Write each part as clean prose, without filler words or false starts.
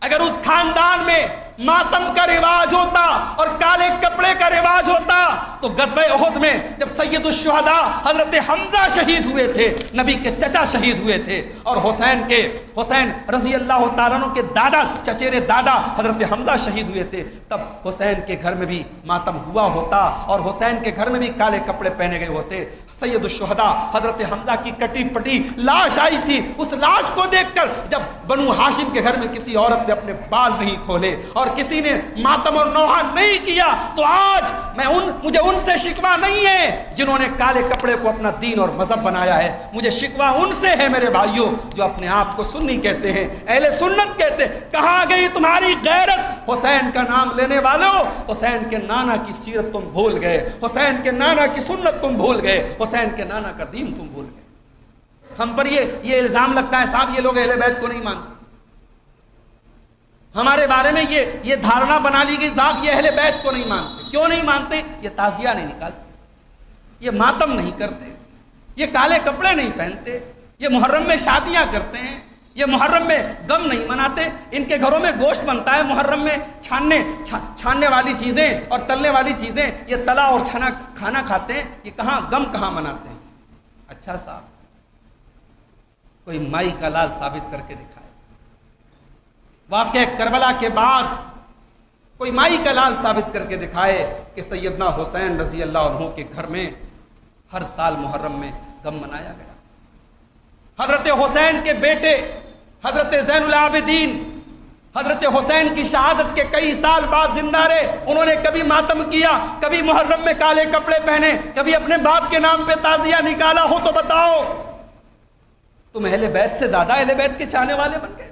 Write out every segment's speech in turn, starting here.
اگر اس خاندان میں ماتم کا رواج ہوتا اور کالے کپڑے کا رواج ہوتا تو غزوہ احد میں جب سید الشہداء حضرت حمزہ شہید ہوئے تھے، نبی کے چچا شہید ہوئے تھے، اور حسین رضی اللہ تعالیٰ عنہ کے دادا، چچیرے دادا حضرت حمزہ شہید ہوئے تھے، تب حسین کے گھر میں بھی ماتم ہوا ہوتا اور حسین کے گھر میں بھی کالے کپڑے پہنے گئے ہوتے۔ سید الشہداء حضرت حمزہ کی کٹی پٹی لاش آئی تھی، اس لاش کو دیکھ کر جب بنو ہاشم کے گھر میں کسی عورت نے اپنے بال نہیں کھولے اور کسی نے ماتم اور نوحہ نہیں کیا تو آج مجھے ان سے شکوہ نہیں ہے جنہوں نے کالے کپڑے کو اپنا دین اور مذہب بنایا ہے، مجھے شکوہ ان سے ہے میرے بھائیوں جو اپنے آپ کو سنی کہتے ہیں، اہل سنت کہتے ہیں۔ کہاں گئی تمہاری غیرت؟ حسین کا نام لینے والوں، حسین کے نانا کی سیرت تم بھول گئے، حسین کے نانا کی سنت تم بھول گئے، حسین کے نانا کا دین تم بھول گئے۔ ہم پر یہ الزام لگتا ہے صاحب یہ لوگ اہل بیت کو نہیں مانتے، ہمارے بارے میں یہ دھارنا بنا لی گئی صاحب یہ اہل بیت کو نہیں مانتے۔ کیوں نہیں مانتے؟ یہ تعزیہ نہیں نکالتے، یہ ماتم نہیں کرتے، یہ کالے کپڑے نہیں پہنتے، یہ محرم میں شادیاں کرتے ہیں، یہ محرم میں غم نہیں مناتے، ان کے گھروں میں گوشت بنتا ہے محرم میں، چھاننے والی چیزیں اور تلنے والی چیزیں، یہ تلا اور چھنا کھانا کھاتے ہیں، یہ کہاں غم کہاں مناتے ہیں؟ اچھا صاحب کوئی مائی کا لال ثابت کر کے دکھائے، واقعہ کربلا کے بعد کوئی مائی کا لال ثابت کر کے دکھائے کہ سیدنا حسین رضی اللہ عنہ کے گھر میں ہر سال محرم میں غم منایا گیا۔ حضرت حسین کے بیٹے حضرت زین العابدین حضرت حسین کی شہادت کے کئی سال بعد زندہ رہے، انہوں نے کبھی ماتم کیا، کبھی محرم میں کالے کپڑے پہنے، کبھی اپنے باپ کے نام پہ تعزیہ نکالا ہو تو بتاؤ؟ تم اہل بیت سے زیادہ اہل بیت کے چاہنے والے بن گئے۔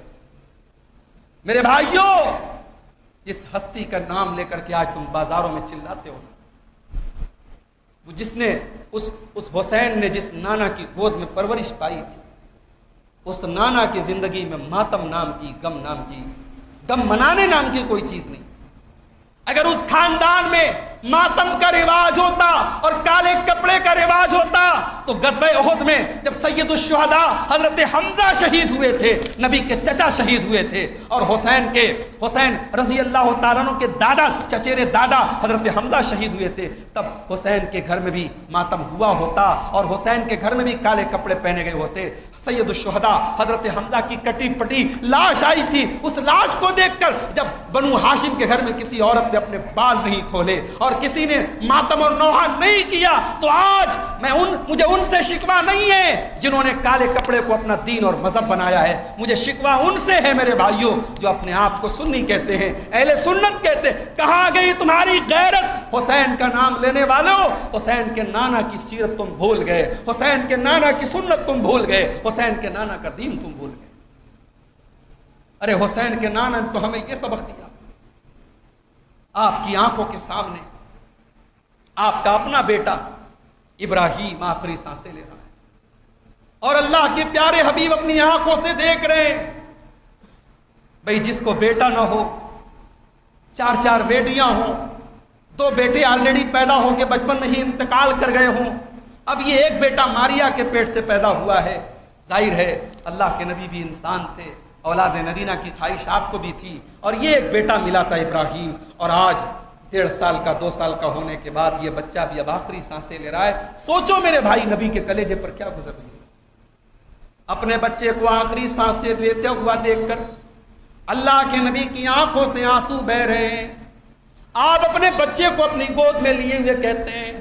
میرے بھائیوں، جس ہستی کا نام لے کر کے آج تم بازاروں میں چلاتے ہو، وہ جس نے اس حسین نے جس نانا کی گود میں پرورش پائی تھی، اس نانا کی زندگی میں ماتم نام کی، غم منانے نام کی کوئی چیز نہیں تھی۔ اگر اس خاندان میں ماتم کا رواج ہوتا اور کالے کپڑے کا رواج ہوتا تو غزوہ احد میں جب سید الشہداء حضرت حمزہ شہید ہوئے تھے، نبی کے چچا شہید ہوئے تھے، اور حسین رضی اللہ تعالیٰ عنہ کے دادا، چچیرے دادا حضرت حمزہ شہید ہوئے تھے، تب حسین کے گھر میں بھی ماتم ہوا ہوتا اور حسین کے گھر میں بھی کالے کپڑے پہنے گئے ہوتے۔ سید الشہداء حضرت حمزہ کی کٹی پٹی لاش آئی تھی، اس لاش کو دیکھ کر جب بنو ہاشم کے گھر میں کسی عورت نے اپنے بال نہیں کھولے اور کسی نے ماتم اور نوحہ نہیں کیا تو آج مجھے ان سے شکوہ نہیں ہے جنہوں نے کالے کپڑے کو اپنا دین اور مذہب بنایا ہے، مجھے شکوہ ان سے ہے میرے بھائیوں جو اپنے آپ کو سنی کہتے ہیں، اہل سنت کہتے ہیں۔ کہاں گئی تمہاری غیرت؟ حسین کا نام لینے والوں، حسین کے نانا کی سیرت تم بھول گئے، حسین کے نانا کی سنت تم بھول گئے، حسین کے نانا کا دین تم بھول گئے۔ ارے حسین کے نانا نے تو ہمیں یہ سبق دیا، آپ کی آنکھوں کے سامنے آپ کا اپنا بیٹا ابراہیم آخری سانسیں لے رہا ہے اور اللہ کے پیارے حبیب اپنی آنکھوں سے دیکھ رہے ہیں۔ بھئی جس کو بیٹا نہ ہو، 4 بیٹیاں ہوں، 2 بیٹے آلریڈی پیدا ہو کے بچپن میں ہی انتقال کر گئے ہوں، اب یہ ایک بیٹا ماریا کے پیٹ سے پیدا ہوا ہے۔ ظاہر ہے اللہ کے نبی بھی انسان تھے، اولاد نرینہ کی خواہشات کو بھی تھی، اور یہ ایک بیٹا ملا تھا ابراہیم، اور آج 1.5 سال کا 2 سال کا ہونے کے بعد یہ بچہ بھی اب آخری سانسیں لے رہا ہے۔ سوچو میرے بھائی نبی کے کلیجے پر کیا گزر رہی ہے، اپنے بچے کو آخری سانسیں لیتے ہوا دیکھ کر اللہ کے نبی کی آنکھوں سے آنسو بہ رہے ہیں۔ آپ اپنے بچے کو اپنی گود میں لیے ہوئے کہتے ہیں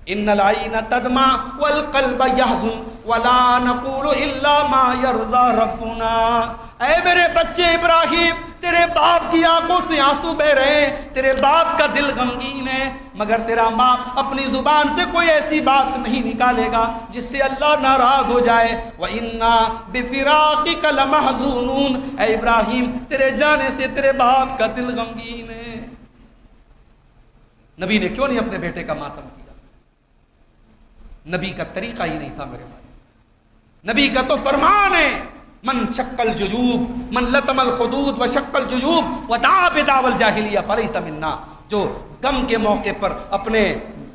ان العین تدمع والقلب يحزن ولا نقول الا ما يرضى ربنا۔ اے میرے بچے ابراہیم، تیرے باپ کی آنکھوں سے آنسو بہ رہے ہیں، تیرے باپ کا دل غمگین ہے، مگر تیرا باپ اپنی زبان سے کوئی ایسی بات نہیں نکالے گا جس سے اللہ ناراض ہو جائے۔ وَإِنَّا بِفِرَاقِكَ لَمَحْزُونُونَ۔ اے ابراہیم، تیرے جانے سے تیرے باپ کا دل غمگین ہے۔ نبی نے کیوں نہیں اپنے بیٹے کا ماتم کیا؟ نبی کا طریقہ ہی نہیں تھا میرے بھائی، نبی کا تو فرمان ہے من شق الجیوب من لطم الخدود وشق الجیوب ودعا بدعوى الجاہلیہ فلیس منا۔ جو غم کے موقع پر اپنے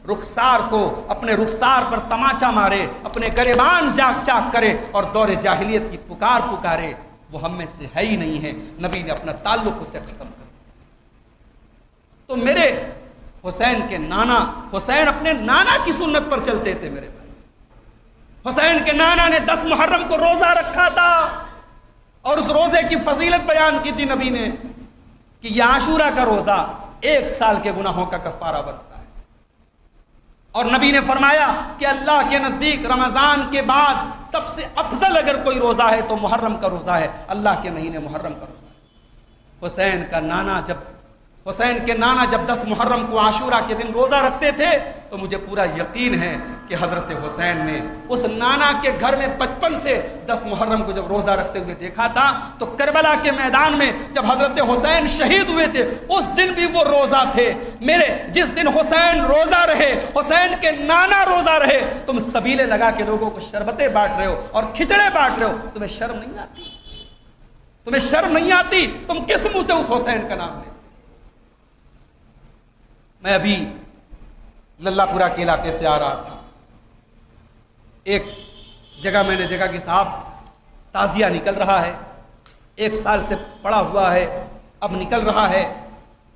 رخسار پر تماچا مارے، اپنے گریبان چاک چاک کرے اور دور جاہلیت کی پکارے، وہ ہم میں سے ہے ہی نہیں ہے، نبی نے اپنا تعلق اس سے ختم کر دیا۔ تو میرے حسین کے نانا، حسین اپنے نانا کی سنت پر چلتے تھے میرے بھائی۔ حسین کے نانا نے 10 محرم کو روزہ رکھا تھا، اور اس روزے کی فضیلت بیان کی تھی نبی نے کہ یہ عاشورہ کا روزہ 1 سال کے گناہوں کا کفارہ بنتا ہے۔ اور نبی نے فرمایا کہ اللہ کے نزدیک رمضان کے بعد سب سے افضل اگر کوئی روزہ ہے تو محرم کا روزہ ہے، اللہ کے مہینے محرم کا روزہ ہے۔ حسین کے نانا جب 10 محرم کو عاشورہ کے دن روزہ رکھتے تھے تو مجھے پورا یقین ہے کہ حضرت حسین نے اس نانا کے گھر میں بچپن سے 10 محرم کو جب روزہ رکھتے ہوئے دیکھا تھا، تو کربلا کے میدان میں جب حضرت حسین شہید ہوئے تھے اس دن بھی وہ روزہ تھے۔ میرے جس دن حسین روزہ رہے، حسین کے نانا روزہ رہے، تم سبیلے لگا کے لوگوں کو شربتیں بانٹ رہے ہو اور کھچڑے بانٹ رہے ہو، تمہیں شرم نہیں آتی؟ تمہیں شرم نہیں آتی؟ تم کس منہ سے اس حسین کا نام لیتے؟ میں ابھی للہ پورہ کے علاقے سے آ رہا تھا، ایک جگہ میں نے دیکھا کہ صاحب تعزیہ نکل رہا ہے، 1 سال سے پڑا ہوا ہے، اب نکل رہا ہے،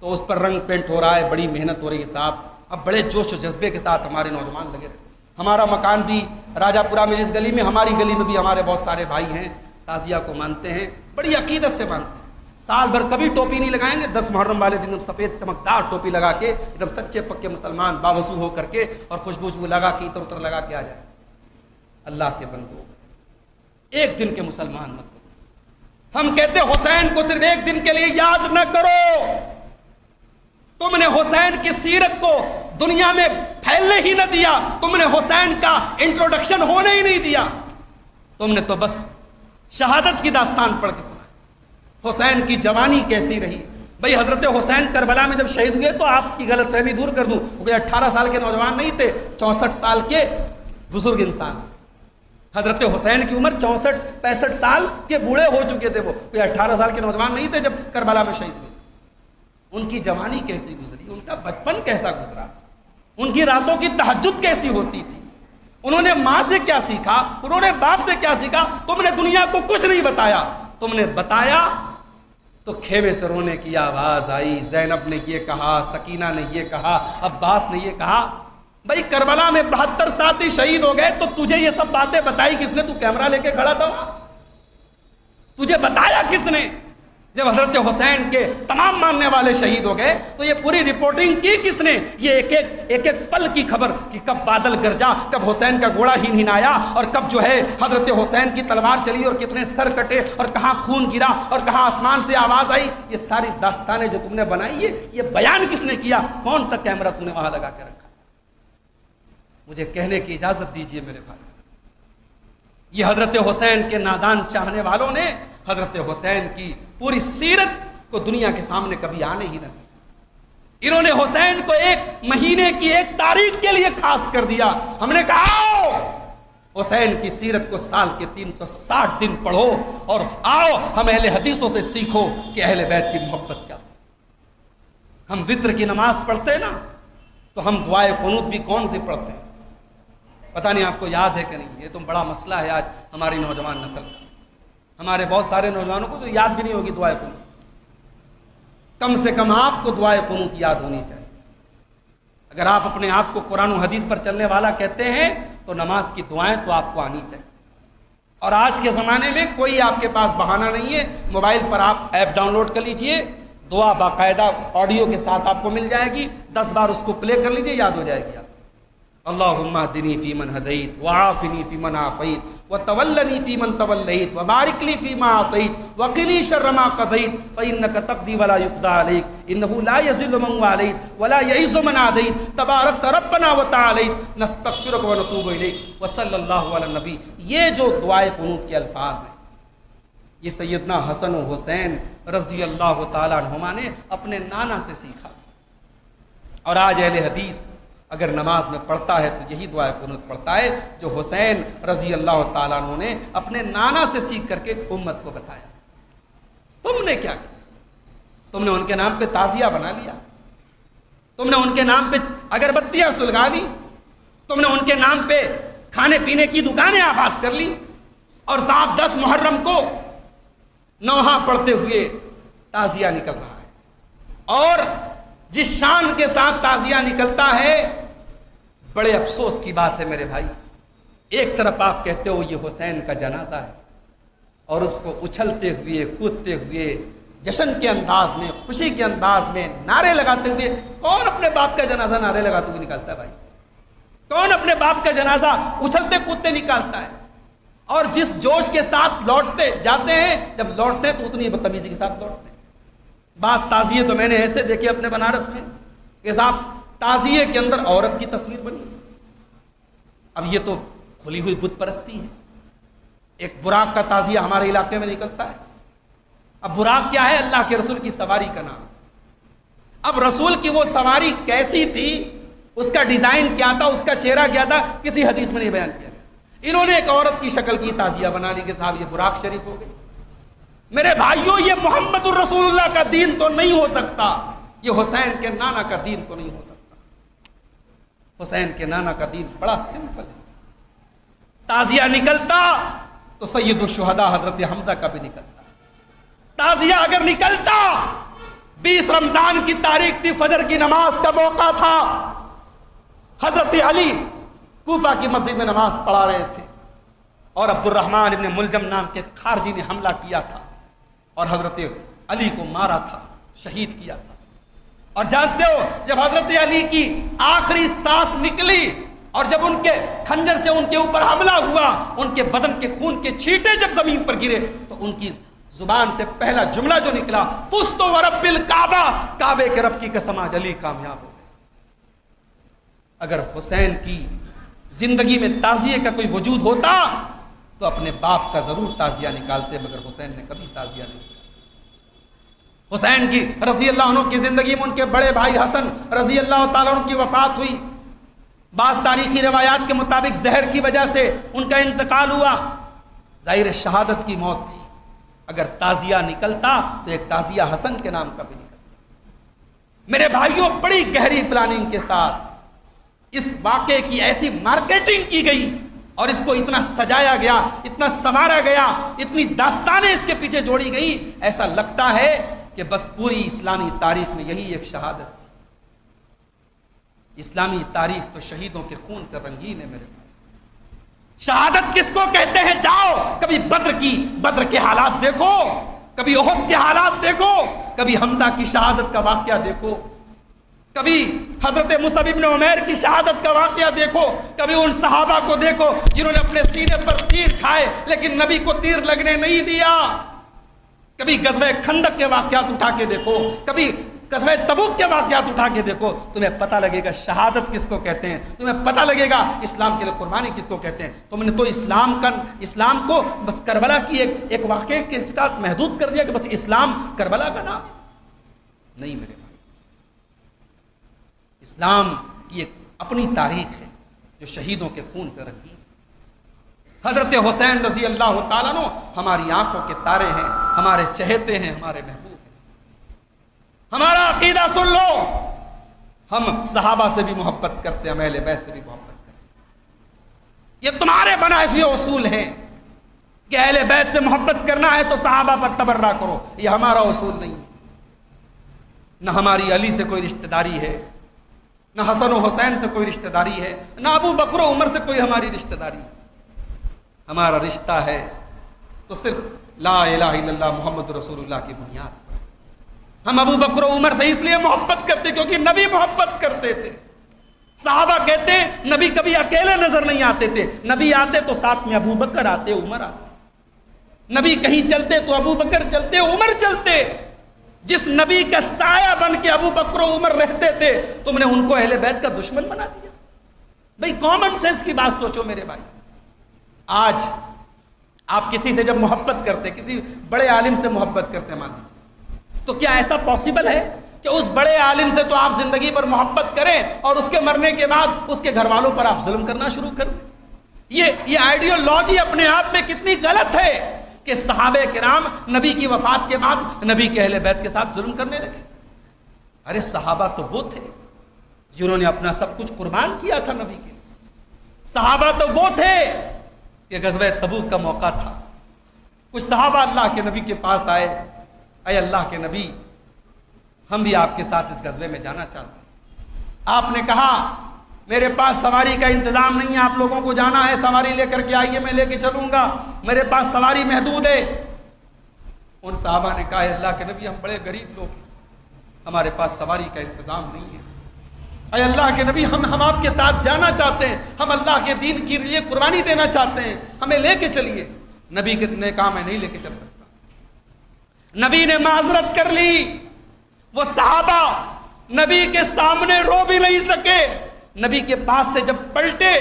تو اس پر رنگ پینٹ ہو رہا ہے، بڑی محنت ہو رہی ہے صاحب۔ اب بڑے جوش و جذبے کے ساتھ ہمارے نوجوان لگے رہے۔ ہمارا مکان بھی راجہ پورہ میں، اس گلی میں، ہماری گلی میں بھی ہمارے بہت سارے بھائی ہیں تعزیہ کو مانتے ہیں، بڑی عقیدت سے مانتے ہیں۔ سال بھر کبھی ٹوپی نہیں لگائیں گے، 10 محرم والے دن سفید چمکدار ٹوپی لگا کے ایک دم سچے پکے مسلمان باوضو ہو کر کے اور خوشبو لگا کے اتر اتر لگا کے آ جائیں۔ اللہ کے بندو، ایک دن کے مسلمان مت بنو۔ ہم کہتے حسین کو صرف 1 دن کے لیے یاد نہ کرو، تم نے حسین کی سیرت کو دنیا میں پھیلنے ہی نہ دیا، تم نے حسین کا انٹروڈکشن ہونے ہی نہیں دیا، تم نے تو بس شہادت کی داستان پڑھ کے سنا۔ حسین کی جوانی کیسی رہی بھئی؟ حضرت حسین کربلا میں جب شہید ہوئے تو آپ کی غلط فہمی دور کر دوں، وہ 18 سال کے نوجوان نہیں تھے، 64 سال کے بزرگ انسان تھے۔ حضرت حسین کی عمر 64-65 سال کے بوڑھے ہو چکے تھے، وہ کوئی 18 سال کے نوجوان نہیں تھے جب کربلا میں شہید ہوئے تھے۔ ان کی جوانی کیسی گزری، ان کا بچپن کیسا گزرا، ان کی راتوں کی تہجد کیسی ہوتی تھی، انہوں نے ماں سے کیا سیکھا، انہوں نے باپ سے کیا سیکھا۔ تم نے دنیا کو کچھ نہیں بتایا، تم نے بتایا تو خیمے سے رونے کی آواز آئی، زینب نے یہ کہا، سکینہ نے یہ کہا، عباس نے یہ کہا۔ بھائی کربلا میں 72 ساتھی شہید ہو گئے تو تجھے یہ سب باتیں بتائی کس نے؟ تو کیمرہ لے کے کھڑا تھا وہاں، تجھے بتایا کس نے؟ جب حضرت حسین کے تمام ماننے والے شہید ہو گئے تو یہ پوری رپورٹنگ کی کس نے؟ یہ ایک ایک پل کی خبر کہ کب بادل گرجا، کب حسین کا گھوڑا ہن آیا، اور کب جو ہے حضرت حسین کی تلوار چلی اور کتنے سر کٹے اور کہاں خون گرا اور کہاں آسمان سے آواز آئی، یہ ساری داستانیں جو تم نے بنائی ہے یہ بیان کس نے کیا؟ کون سا کیمرہ تم نے وہاں لگا کے رکھا؟ مجھے کہنے کی اجازت دیجئے میرے بھائی، یہ حضرت حسین کے نادان چاہنے والوں نے حضرت حسین کی پوری سیرت کو دنیا کے سامنے کبھی آنے ہی نہ دیا۔ انہوں نے حسین کو 1 مہینے کی 1 تاریخ کے لیے خاص کر دیا۔ ہم نے کہا آؤ حسین کی سیرت کو سال کے 360 دن پڑھو، اور آؤ ہم اہل حدیثوں سے سیکھو کہ اہل بیت کی محبت کیا ہوتی۔ ہم وتر کی نماز پڑھتے ہیں نا تو ہم دعائے قنوت بھی کون سی پڑھتے ہیں؟ پتہ نہیں آپ کو یاد ہے کہ نہیں؟ یہ تو بڑا مسئلہ ہے آج ہماری نوجوان نسل کا۔ ہمارے بہت سارے نوجوانوں کو تو یاد بھی نہیں ہوگی دعائے قنوت۔ کم سے کم آپ کو دعائے قنوت یاد ہونی چاہیے۔ اگر آپ اپنے آپ کو قرآن و حدیث پر چلنے والا کہتے ہیں تو نماز کی دعائیں تو آپ کو آنی چاہیے۔ اور آج کے زمانے میں کوئی آپ کے پاس بہانہ نہیں ہے، موبائل پر آپ ایپ ڈاؤن لوڈ کر لیجئے، دعا باقاعدہ آڈیو کے ساتھ آپ کو مل جائے گی، 10 بار اس کو پلے کر لیجئے، یاد ہو جائے گی آپ۔ اللہم اہدنی فیمن ہدیت وعافنی فیمن عافیت وتولنی فیمن تولیت وبارک لی فیما اعطیت وقنی شر ما قضیت فانک تقضی ولا یقضی علیک انہ لا یذل من والیت ولا یعز من عادیت تبارکت ربنا وتعالیت نستغفرک ونتوب الیک وصلی اللہ علی النبی۔ یہ جو دعائے قنوت کے الفاظ ہیں یہ سیدنا حسن و حسین رضی اللہ تعالیٰ عنہما نے اپنے نانا سے سیکھا، اور آج اہل حدیث اگر نماز میں پڑھتا ہے تو یہی دعائے قنوت پڑھتا ہے جو حسین رضی اللہ تعالیٰ عنہ نے اپنے نانا سے سیکھ کر کے امت کو بتایا۔ تم نے کیا کیا؟ تم نے ان کے نام پہ تعزیہ بنا لیا، تم نے ان کے نام پہ اگربتیاں سلگا لی، تم نے ان کے نام پہ کھانے پینے کی دکانیں آباد کر لی، اور صاحب 10 محرم کو نوحہ پڑھتے ہوئے تعزیہ نکل رہا ہے، اور جس شان کے ساتھ تعزیہ نکلتا ہے، بڑے افسوس کی بات ہے میرے بھائی، ایک طرف آپ کہتے ہو یہ حسین کا جنازہ ہے، اور اس کو اچھلتے ہوئے کودتے ہوئے جشن کے انداز میں، خوشی کے انداز میں نعرے لگاتے ہوئے، کون اپنے باپ کا جنازہ نعرے لگاتے ہوئے نکالتا ہے بھائی؟ کون اپنے باپ کا جنازہ اچھلتے کودتے نکالتا ہے؟ اور جس جوش کے ساتھ لوٹتے جاتے ہیں، جب لوٹتے ہیں تو اتنی بدتمیزی کے ساتھ لوٹتے ہیں۔ بعض تعزیے تو میں نے ایسے دیکھے اپنے بنارس میں کہ صاحب تعزیے کے اندر عورت کی تصویر بنی۔ اب یہ تو کھلی ہوئی بت پرستی ہے۔ ایک براق کا تعزیہ ہمارے علاقے میں نکلتا ہے۔ اب براق کیا ہے؟ اللہ کے رسول کی سواری کا نام۔ اب رسول کی وہ سواری کیسی تھی، اس کا ڈیزائن کیا تھا، اس کا چہرہ کیا تھا، کسی حدیث میں نہیں بیان کیا گیا۔ انہوں نے ایک عورت کی شکل کی تعزیہ بنا لی کہ صاحب یہ براق شریف ہو گئی۔ میرے بھائیوں، یہ محمد الرسول اللہ کا دین تو نہیں ہو سکتا، یہ حسین کے نانا کا دین تو نہیں ہو سکتا۔ حسین کے نانا کا دین بڑا سمپل ہے۔ تعزیہ نکلتا تو سید الشہداء حضرت حمزہ کا بھی نکلتا۔ تعزیہ اگر نکلتا، 20 رمضان کی تاریخ تھی، فجر کی نماز کا موقع تھا، حضرت علی کوفہ کی مسجد میں نماز پڑھا رہے تھے، اور عبد الرحمن ابن ملجم نام کے خارجی نے حملہ کیا تھا اور حضرت علی کو مارا تھا، شہید کیا تھا۔ اور جانتے ہو، جب حضرت علی کی آخری سانس نکلی اور جب ان کے خنجر سے ان کے اوپر حملہ ہوا، ان کے بدن کے خون کے چھینٹے جب زمین پر گرے، تو ان کی زبان سے پہلا جملہ جو نکلا، فزت ورب الکعبہ، کعبے کے رب کی قسم آج علی کامیاب ہو گئے۔ اگر حسین کی زندگی میں تعزیے کا کوئی وجود ہوتا تو اپنے باپ کا ضرور تعزیہ نکالتے، مگر حسین نے کبھی تعزیہ نہیں کیا۔ حسین کی رضی اللہ عنہ کی زندگی میں ان کے بڑے بھائی حسن رضی اللہ تعالیٰ عنہ کی وفات ہوئی۔ بعض تاریخی روایات کے مطابق زہر کی وجہ سے ان کا انتقال ہوا، ظاہر شہادت کی موت تھی۔ اگر تعزیہ نکلتا تو ایک تعزیہ حسن کے نام کا بھی نکلتا۔ میرے بھائیوں، بڑی گہری پلاننگ کے ساتھ اس واقعے کی ایسی مارکیٹنگ کی گئی اور اس کو اتنا سجایا گیا، اتنا سنوارا گیا، اتنی داستانیں اس کے پیچھے جوڑی گئی، ایسا لگتا ہے کہ بس پوری اسلامی تاریخ میں یہی ایک شہادت تھی۔ اسلامی تاریخ تو شہیدوں کے خون سے رنگین ہے میرے بھائی۔ شہادت کس کو کہتے ہیں؟ جاؤ کبھی بدر کے حالات دیکھو، کبھی احد کے حالات دیکھو، کبھی حمزہ کی شہادت کا واقعہ دیکھو، کبھی حضرت مصعب ابن عمیر کی شہادت کا واقعہ دیکھو، کبھی ان صحابہ کو دیکھو جنہوں نے اپنے سینے پر تیر کھائے لیکن نبی کو تیر لگنے نہیں دیا، کبھی غزوہ خندق کے واقعات اٹھا کے دیکھو، کبھی غزوہ تبوک کے واقعات اٹھا کے دیکھو، تمہیں پتہ لگے گا شہادت کس کو کہتے ہیں، تمہیں پتہ لگے گا اسلام کے لیے قربانی کس کو کہتے ہیں۔ تم نے تو اسلام کو بس کربلا کی ایک واقعے کے ساتھ محدود کر دیا کہ بس اسلام کربلا کا نام ہے۔ نہیں میرے بھائی، اسلام کی ایک اپنی تاریخ ہے جو شہیدوں کے خون سے رنگی۔ حضرت حسین رضی اللہ تعالیٰ عنہ ہماری آنکھوں کے تارے ہیں، ہمارے چہیتے ہیں، ہمارے محبوب ہیں۔ ہمارا عقیدہ سن لو، ہم صحابہ سے بھی محبت کرتے ہیں، اہل بیت سے بھی محبت کرتے ہیں۔ یہ تمہارے بنائے ہوئے اصول ہیں کہ اہل بیت سے محبت کرنا ہے تو صحابہ پر تبرہ کرو، یہ ہمارا اصول نہیں ہے۔ نہ ہماری علی سے کوئی رشتہ داری ہے، نہ حسن و حسین سے کوئی رشتہ داری ہے، نہ ابو بکر و عمر سے کوئی ہماری رشتہ داری ہے۔ ہمارا رشتہ ہے تو صرف لا الہ الا اللہ محمد رسول اللہ کی بنیاد پر۔ ہم ابو بکر و عمر سے اس لیے محبت کرتے کیونکہ نبی محبت کرتے تھے۔ صحابہ کہتے ہیں نبی کبھی اکیلے نظر نہیں آتے تھے، نبی آتے تو ساتھ میں ابو بکر آتے، عمر آتے، نبی کہیں چلتے تو ابو بکر چلتے، عمر چلتے۔ جس نبی کا سایہ بن کے ابو بکر و عمر رہتے تھے، تم نے ان کو اہل بیت کا دشمن بنا دیا۔ بھئی کامن سینس کی بات سوچو میرے بھائی۔ آج آپ کسی سے جب محبت کرتے، کسی بڑے عالم سے محبت کرتے مان لیجیے، تو کیا ایسا پاسبل ہے کہ اس بڑے عالم سے تو آپ زندگی پر محبت کریں اور اس کے مرنے کے بعد اس کے گھر والوں پر آپ ظلم کرنا شروع کر دیں؟ یہ آئیڈیالوجی اپنے آپ میں کتنی غلط ہے کہ صحابہ کرام نبی کی وفات کے بعد نبی کے اہل بیت کے ساتھ ظلم کرنے لگے۔ ارے صحابہ تو وہ تھے جنہوں نے اپنا سب کچھ قربان کیا تھا نبی کے لیے۔ صحابہ تو وہ تھے کہ غزوہ تبوک کا موقع تھا، کچھ صحابہ اللہ کے نبی کے پاس آئے، اے اللہ کے نبی ہم بھی آپ کے ساتھ اس غزوے میں جانا چاہتے ہیں۔ آپ نے کہا میرے پاس سواری کا انتظام نہیں ہے، آپ لوگوں کو جانا ہے سواری لے کر کے آئیے، میں لے کے چلوں گا، میرے پاس سواری محدود ہے۔ ان صحابہ نے کہا اے اللہ کے نبی ہم بڑے غریب لوگ ہیں، ہمارے پاس سواری کا انتظام نہیں ہے، اے اللہ کے نبی ہم آپ کے ساتھ جانا چاہتے ہیں، ہم اللہ کے دین کے لیے قربانی دینا چاہتے ہیں، ہمیں لے کے چلیے۔ نبی نے کہا میں نہیں لے کے چل سکتا۔ نبی نے معذرت کر لی۔ وہ صحابہ نبی کے سامنے رو بھی نہیں سکے، نبی کے پاس سے جب پلٹے،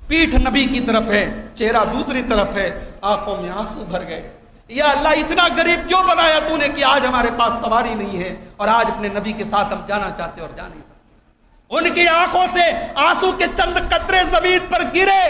پیٹھ نبی کی طرف ہے، چہرہ دوسری طرف ہے، آنکھوں میں آنسو بھر گئے۔ یا اللہ اتنا غریب کیوں بنایا تو نے کہ آج ہمارے پاس سواری نہیں ہے اور آج اپنے نبی کے ساتھ ہم جانا چاہتے اور جا نہیں سکتے۔ ان کی آنکھوں سے آنسو کے چند قطرے زمین پر گرے،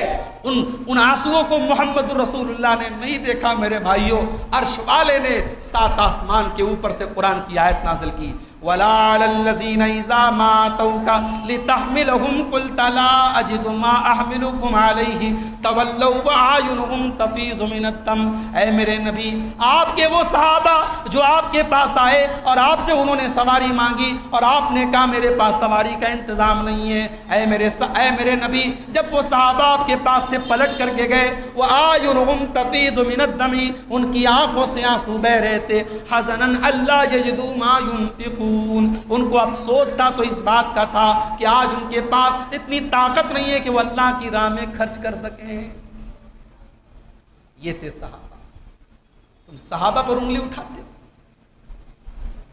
ان آنسوؤں کو محمد رسول اللہ نے نہیں دیکھا میرے بھائیوں، عرش والے نے 7 آسمان کے اوپر سے قرآن کی آیت نازل کی، وَلَا عَلَى الَّذِينَ إِذَا مَا أَتَوْكَ لِتَحْمِلَهُمْ قُلْتَ لَا أَجِدُ مَا أَحْمِلُكُمْ عَلَيْهِ تَوَلَّوْا وَأَعْيُنُهُمْ تَفِيضُ مِنَ الدَّمْعِ۔ اے میرے نبی آپ کے وہ صحابہ جو آپ کے پاس آئے اور آپ سے انہوں نے سواری مانگی اور آپ نے کہا میرے پاس سواری کا انتظام نہیں ہے، اے میرے نبی جب وہ صحابہ آپ کے پاس سے پلٹ کر کے گئے، وَأَعْيُنُهُمْ تَفِيضُ مِنَ الدَّمْعِ ان کی آنکھوں سے آنسو بہ رہے تھے، حَزَنًا أَلَّا يَجِدُوا مَا يُنْفِقُونَ ان کو افسوس تھا تو اس بات کا تھا کہ آج ان کے پاس اتنی طاقت نہیں ہے کہ وہ اللہ کی راہ میں خرچ کر سکیں۔ یہ تھے صحابہ۔ تم صحابہ پر انگلی اٹھاتے ہو۔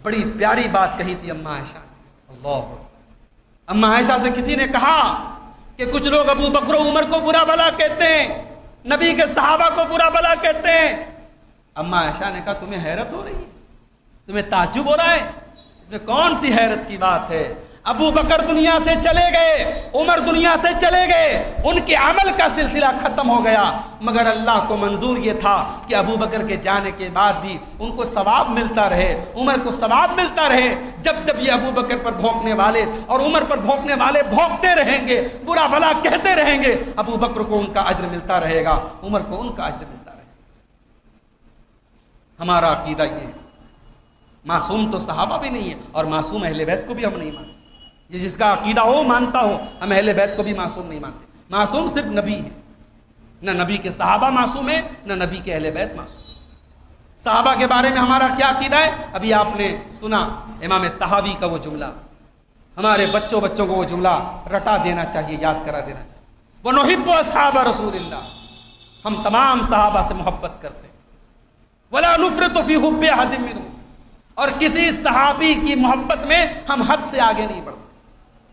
بڑی پیاری بات کہی تھی اماں عائشہ، اللہ اماں عائشہ سے کسی نے کہا کہ کچھ لوگ ابو بکر و عمر کو برا بھلا کہتے ہیں، نبی کے صحابہ کو برا بھلا کہتے ہیں۔ اماں عائشہ نے کہا تمہیں حیرت ہو رہی ہے، تمہیں تعجب ہو رہا ہے، اس میں کون سی حیرت کی بات ہے؟ ابو بکر دنیا سے چلے گئے، عمر دنیا سے چلے گئے، ان کے عمل کا سلسلہ ختم ہو گیا، مگر اللہ کو منظور یہ تھا کہ ابو بکر کے جانے کے بعد بھی ان کو ثواب ملتا رہے، عمر کو ثواب ملتا رہے۔ جب جب یہ ابو بکر پر بھونکنے والے اور عمر پر بھونکنے والے بھونکتے رہیں گے، برا بھلا کہتے رہیں گے، ابو بکر کو ان کا اجر ملتا رہے گا، عمر کو ان کا اجر ملتا رہے گا۔ ہمارا عقیدہ یہ ہے، معصوم تو صحابہ بھی نہیں ہے اور معصوم اہل بیت کو بھی ہم نہیں مانتے۔ جس کا عقیدہ ہو مانتا ہو، ہم اہل بیت کو بھی معصوم نہیں مانتے۔ معصوم صرف نبی ہے، نہ نبی کے صحابہ معصوم ہیں، نہ نبی کے اہل بیت معصوم ہیں۔ صحابہ کے بارے میں ہمارا کیا عقیدہ ہے؟ ابھی آپ نے سنا امام طحاوی کا وہ جملہ، ہمارے بچوں کو وہ جملہ رٹا دینا چاہیے، یاد کرا دینا چاہیے، وَنُحِبُّ أَصْحَابَ رسول اللہ، ہم تمام صحابہ سے محبت کرتے ہیں، وَلَا نُفْرِطُ فِي حُبِّ أَحَدٍ مِّنْهُمْ، اور کسی صحابی کی محبت میں ہم حد سے آگے نہیں بڑھتے،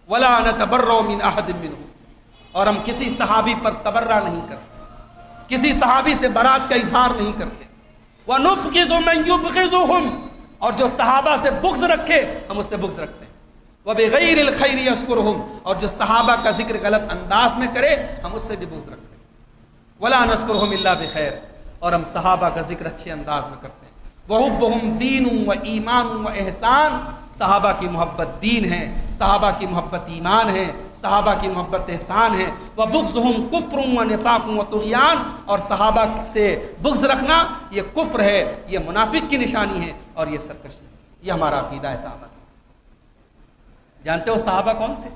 وَلَا نَتَبَرَّأُ مِنْ أَحَدٍ مِّنْهُمْ، اور ہم کسی صحابی پر تبرہ نہیں کرتے، کسی صحابی سے برات کا اظہار نہیں کرتے، وَنُبْغِضُ مَنْ يُبْغِضُهُمْ، اور جو صحابہ سے بغض رکھے ہم اس سے بغض رکھتے ہیں، وَبِغَيْرِ الْخَيْرِ يَذْكُرُهُمْ، اور جو صحابہ کا ذکر غلط انداز میں کرے ہم اس سے بھی بغض رکھتے ہیں، وَلَا نَذْكُرُهُمْ إِلَّا بِخَيْرٍ، اور ہم صحابہ کا ذکر اچھے انداز میں کرتے ہیں، وَحُبُّهُمْ دِينٌ وَإِيمَانٌ وَإِحْسَانٌ، صحابہ کی محبت دین ہے، صحابہ کی محبت ایمان ہے، صحابہ کی محبت احسان ہے، وَبُغْضُهُمْ كُفْرٌ وَنِفَاقٌ وَطُغْيَانٌ، اور صحابہ سے بغض رکھنا یہ کفر ہے، یہ منافق کی نشانی ہے اور یہ سرکشی ہے۔ یہ ہمارا عقیدہ ہے صحابہ کا۔ جانتے ہو صحابہ کون تھے؟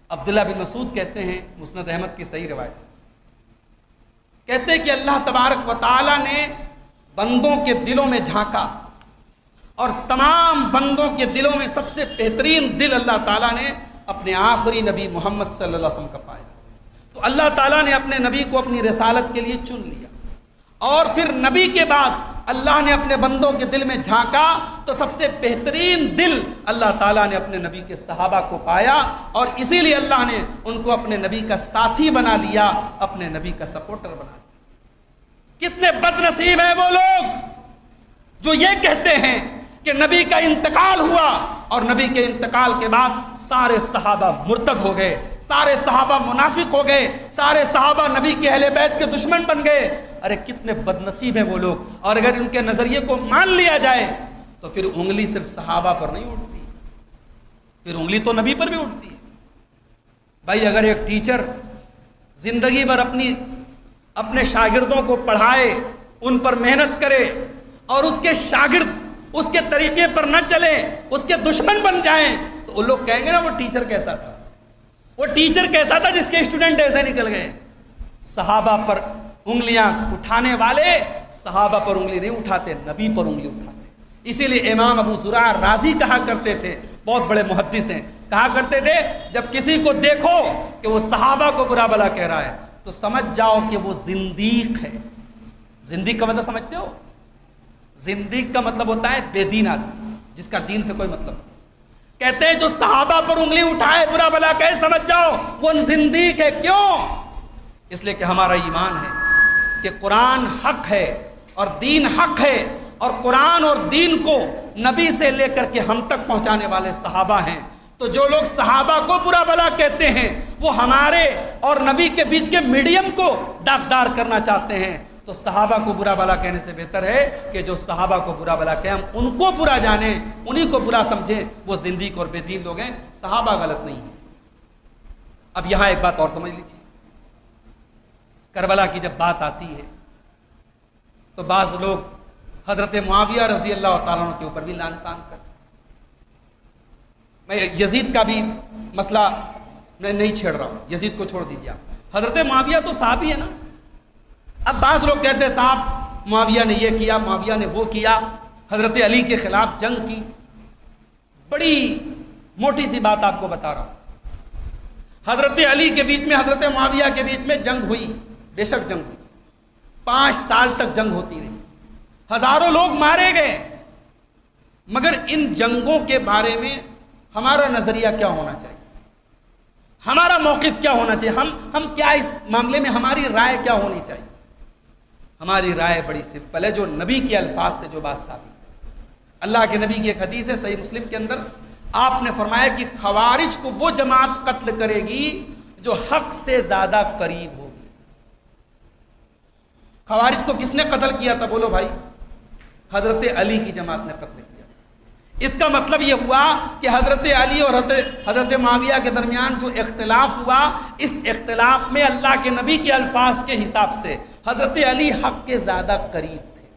عبداللہ بن مسعود کہتے ہیں، مسند احمد کی صحیح روایت، کہتے ہیں کہ اللہ تبارک و تعالی نے بندوں کے دلوں میں جھانکا اور تمام بندوں کے دلوں میں سب سے بہترین دل اللہ تعالیٰ نے اپنے آخری نبی محمد صلی اللہ علیہ وسلم کا پایا۔ تو اللہ تعالیٰ نے اپنے نبی کو اپنی رسالت کے لیے چن لیا، اور پھر نبی کے بعد اللہ نے اپنے بندوں کے دل میں جھانکا تو سب سے بہترین دل اللہ تعالیٰ نے اپنے نبی کے صحابہ کو پایا، اور اسی لیے اللہ نے ان کو اپنے نبی کا ساتھی بنا لیا، اپنے نبی کا سپورٹر بنا لیا۔ کتنے بد نصیب ہیں وہ لوگ جو یہ کہتے ہیں کہ نبی کا انتقال ہوا اور نبی کے انتقال کے بعد سارے صحابہ مرتد ہو گئے، سارے صحابہ منافق ہو گئے، سارے صحابہ نبی کے اہل بیت کے دشمن بن گئے۔ ارے کتنے بد نصیب ہیں وہ لوگ، اور اگر ان کے نظریے کو مان لیا جائے تو پھر انگلی صرف صحابہ پر نہیں اٹھتی، پھر انگلی تو نبی پر بھی اٹھتی ہے۔ بھائی اگر ایک ٹیچر زندگی بھر اپنی اپنے شاگردوں کو پڑھائے، ان پر محنت کرے، اور اس کے شاگرد اس کے طریقے پر نہ چلیں، اس کے دشمن بن جائیں، تو وہ لوگ کہیں گے نا وہ ٹیچر کیسا تھا، وہ ٹیچر کیسا تھا جس کے اسٹوڈنٹ ایسے نکل گئے۔ صحابہ پر انگلیاں اٹھانے والے صحابہ پر انگلی نہیں اٹھاتے، نبی پر انگلی اٹھاتے۔ اسی لیے امام ابو زرع رازی کہا کرتے تھے، بہت بڑے محدث ہیں، کہا کرتے تھے جب کسی کو دیکھو کہ وہ صحابہ کو برا بھلا کہہ رہا ہے تو سمجھ جاؤ کہ وہ زندیق ہے۔ زندیق کا مطلب سمجھتے ہو؟ زندیق کا مطلب ہوتا ہے بے دین آدمی، جس کا دین سے کوئی مطلب نہیں۔ کہتے ہیں جو صحابہ پر انگلی اٹھائے، برا بھلا کہے، سمجھ جاؤ وہ زندیق ہے۔ کیوں؟ اس لیے کہ ہمارا ایمان ہے کہ قرآن حق ہے اور دین حق ہے، اور قرآن اور دین کو نبی سے لے کر کے ہم تک پہنچانے والے صحابہ ہیں۔ تو جو لوگ صحابہ کو برا بھلا کہتے ہیں وہ ہمارے اور نبی کے بیچ کے میڈیم کو داغدار کرنا چاہتے ہیں۔ تو صحابہ کو برا بھلا کہنے سے بہتر ہے کہ جو صحابہ کو برا بھلا کہیں ہم ان کو برا جانیں، انہی کو برا سمجھیں، وہ زندیق اور بے دین لوگ ہیں، صحابہ غلط نہیں ہیں۔ اب یہاں ایک بات اور سمجھ لیجیے، کربلا کی جب بات آتی ہے تو بعض لوگ حضرت معاویہ رضی اللہ تعالیٰ عنہ کے اوپر بھی لعن طعن کرتے ہیں۔ میں یزید کا بھی مسئلہ میں نہیں چھیڑ رہا ہوں، یزید کو چھوڑ دیجیے آپ، حضرت معاویہ تو صحابی ہے نا۔ اب بعض لوگ کہتے ہیں صاحب معاویہ نے یہ کیا، معاویہ نے وہ کیا، حضرت علی کے خلاف جنگ کی۔ بڑی موٹی سی بات آپ کو بتا رہا ہوں، حضرت علی کے بیچ میں، حضرت معاویہ کے بیچ میں جنگ ہوئی، بے شک جنگ ہوئی، 5 سال تک جنگ ہوتی رہی، ہزاروں لوگ مارے گئے، مگر ان جنگوں کے بارے میں ہمارا نظریہ کیا ہونا چاہیے، ہمارا موقف کیا ہونا چاہیے، ہم کیا اس معاملے میں ہماری رائے کیا ہونی چاہیے؟ ہماری رائے بڑی سمپل ہے، جو نبی کے الفاظ سے جو بات ثابت ہے۔ اللہ کے نبی کی ایک حدیث ہے صحیح مسلم کے اندر، آپ نے فرمایا کہ خوارج کو وہ جماعت قتل کرے گی جو حق سے زیادہ قریب ہوگی۔ خوارج کو کس نے قتل کیا تھا بولو بھائی؟ حضرت علی کی جماعت نے قتل کیا۔ اس کا مطلب یہ ہوا کہ حضرت علی اور حضرت معاویہ کے درمیان جو اختلاف ہوا، اس اختلاف میں اللہ کے نبی کے الفاظ کے حساب سے حضرت علی حق کے زیادہ قریب تھے۔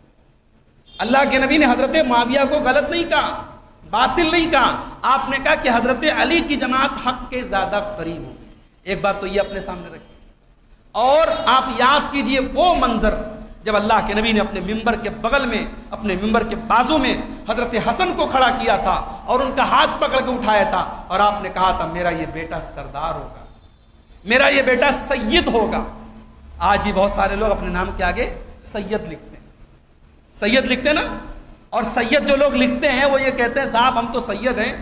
اللہ کے نبی نے حضرت معاویہ کو غلط نہیں کہا، باطل نہیں کہا، آپ نے کہا کہ حضرت علی کی جماعت حق کے زیادہ قریب ہوگی۔ ایک بات تو یہ اپنے سامنے رکھیں، اور آپ یاد کیجئے وہ منظر جب اللہ کے نبی نے اپنے ممبر کے بغل میں، اپنے ممبر کے بازو میں حضرت حسن کو کھڑا کیا تھا اور ان کا ہاتھ پکڑ کے اٹھایا تھا، اور آپ نے کہا تھا میرا یہ بیٹا سردار ہوگا، میرا یہ بیٹا سید ہوگا۔ آج بھی بہت سارے لوگ اپنے نام کے آگے سید لکھتے ہیں، سید لکھتے ہیں نا، اور سید جو لوگ لکھتے ہیں وہ یہ کہتے ہیں صاحب ہم تو سید ہیں،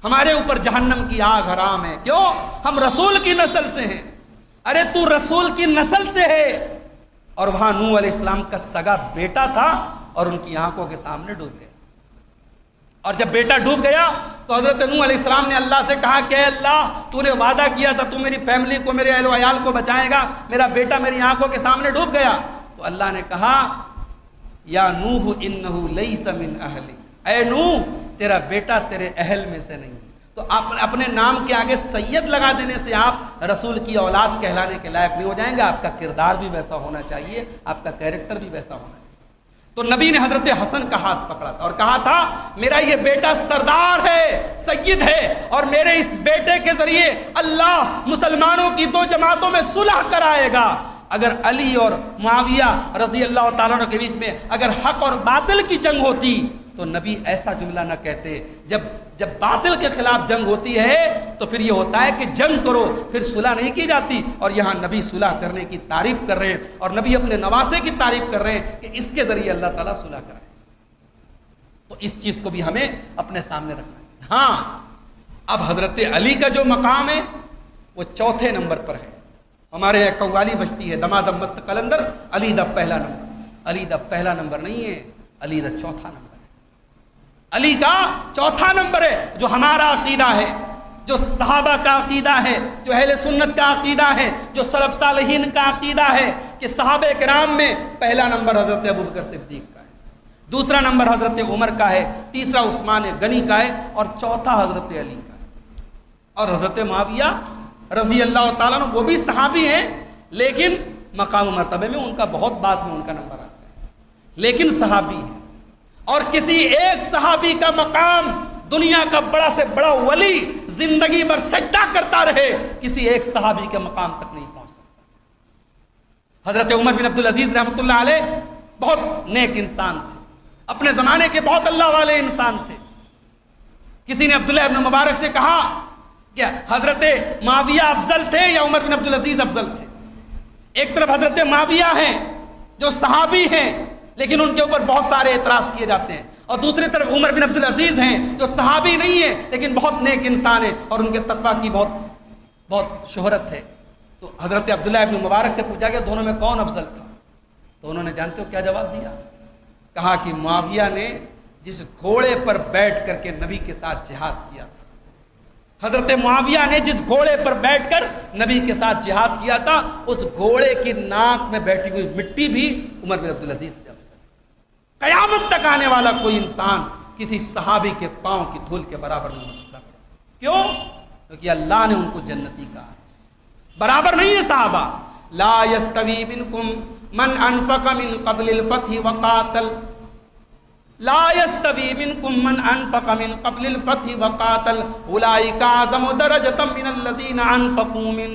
ہمارے اوپر جہنم کی آگ حرام ہے، کیوں؟ ہم رسول کی نسل سے ہیں۔ ارے تو رسول کی نسل سے ہے، اور وہاں نوح علیہ السلام کا سگا بیٹا تھا اور ان کی آنکھوں کے سامنے ڈوب گیا، اور جب بیٹا ڈوب گیا تو حضرت نوح علیہ السلام نے اللہ سے کہا کہ اے اللہ تو نے وعدہ کیا تھا تو میری فیملی کو، میرے اہل و عیال کو بچائے گا، میرا بیٹا میری آنکھوں کے سامنے ڈوب گیا۔ تو اللہ نے کہا یا نوح انہ لیس من اہلک، اے نوح تیرا بیٹا تیرے اہل میں سے نہیں۔ تو اپنے نام کے آگے سید لگا دینے سے آپ رسول کی اولاد کہلانے کے لائق نہیں ہو جائیں گے، آپ کا کردار بھی ویسا ہونا چاہیے، آپ کا کیریکٹر بھی ویسا ہونا چاہیے۔ تو نبی نے حضرت حسن کا ہاتھ پکڑا تھا اور کہا تھا میرا یہ بیٹا سردار ہے، سید ہے، اور میرے اس بیٹے کے ذریعے اللہ مسلمانوں کی 2 جماعتوں میں صلح کرائے گا۔ اگر علی اور معاویہ رضی اللہ تعالیٰ عنہ کے بیچ میں اگر حق اور باطل کی جنگ ہوتی تو نبی ایسا جملہ نہ کہتے۔ جب باطل کے خلاف جنگ ہوتی ہے تو پھر یہ ہوتا ہے کہ جنگ کرو، پھر صلح نہیں کی جاتی، اور یہاں نبی صلح کرنے کی تعریف کر رہے ہیں، اور نبی اپنے نواسے کی تعریف کر رہے ہیں کہ اس کے ذریعے اللہ تعالیٰ صلح کرائے۔ تو اس چیز کو بھی ہمیں اپنے سامنے رکھنا چاہیے۔ ہاں اب حضرت علی کا جو مقام ہے وہ 4تھے نمبر پر ہے۔ ہمارے یہاں قوالی بجتی ہے دمادم مست قلندر، علی دا پہلا نمبر۔ علی دا پہلا نمبر نہیں ہے، علی دا 4تھا نمبر ہے، علی کا 4تھا نمبر ہے۔ جو ہمارا عقیدہ ہے، جو صحابہ کا عقیدہ ہے، جو اہل سنت کا عقیدہ ہے، جو سلف صالحین کا عقیدہ ہے کہ صحابہ کرام میں پہلا نمبر حضرت ابوبکر صدیق کا ہے، دوسرا نمبر حضرت عمر کا ہے، تیسرا عثمان غنی کا ہے، اور 4تھا حضرت علی کا ہے۔ اور حضرت معاویہ رضی اللہ تعالیٰ عنہ وہ بھی صحابی ہیں، لیکن مقام و مرتبے میں ان کا بہت بعد میں ان کا نمبر آتا ہے، لیکن صحابی ہیں، اور کسی ایک صحابی کا مقام دنیا کا بڑا سے بڑا ولی زندگی بھر سجدہ کرتا رہے، کسی ایک صحابی کے مقام تک نہیں پہنچ سکتا۔ حضرت عمر بن عبدالعزیز رحمۃ اللہ علیہ بہت نیک انسان تھے، اپنے زمانے کے بہت اللہ والے انسان تھے۔ کسی نے عبداللہ ابن مبارک سے کہا کہ حضرت معاویہ افضل تھے یا عمر بن عبدالعزیز افضل تھے؟ ایک طرف حضرت معاویہ ہیں جو صحابی ہیں لیکن ان کے اوپر بہت سارے اعتراض کیے جاتے ہیں، اور دوسری طرف عمر بن عبدالعزیز ہیں جو صحابی نہیں ہیں لیکن بہت نیک انسان ہیں اور ان کے تقویٰ کی بہت شہرت ہے۔ تو حضرت عبداللہ ابن مبارک سے پوچھا گیا دونوں میں کون افضل تھا؟ تو انہوں نے جانتے ہو کیا جواب دیا؟ کہا کہ معاویہ نے جس گھوڑے پر بیٹھ کر کے نبی کے ساتھ جہاد کیا تھا، حضرت معاویہ نے جس گھوڑے پر بیٹھ کر نبی کے ساتھ جہاد کیا تھا، اس گھوڑے کی ناک میں بیٹھی ہوئی مٹی بھی عمر بن عبدالعزیز سے افضل ہے۔ قیامت تک آنے والا کوئی انسان کسی صحابی کے پاؤں کی دھول کے برابر نہیں ہو سکتا۔ کیوں؟ کیونکہ اللہ نے ان کو جنتی کہا، برابر نہیں ہے صحابہ۔ لا یستوی منکم من انفق من قبل الفتح وقاتل، لا یستوی منکم من انفق من قبل الفتح وقاتل اولئک اعظم درجۃ من الذین انفقوا من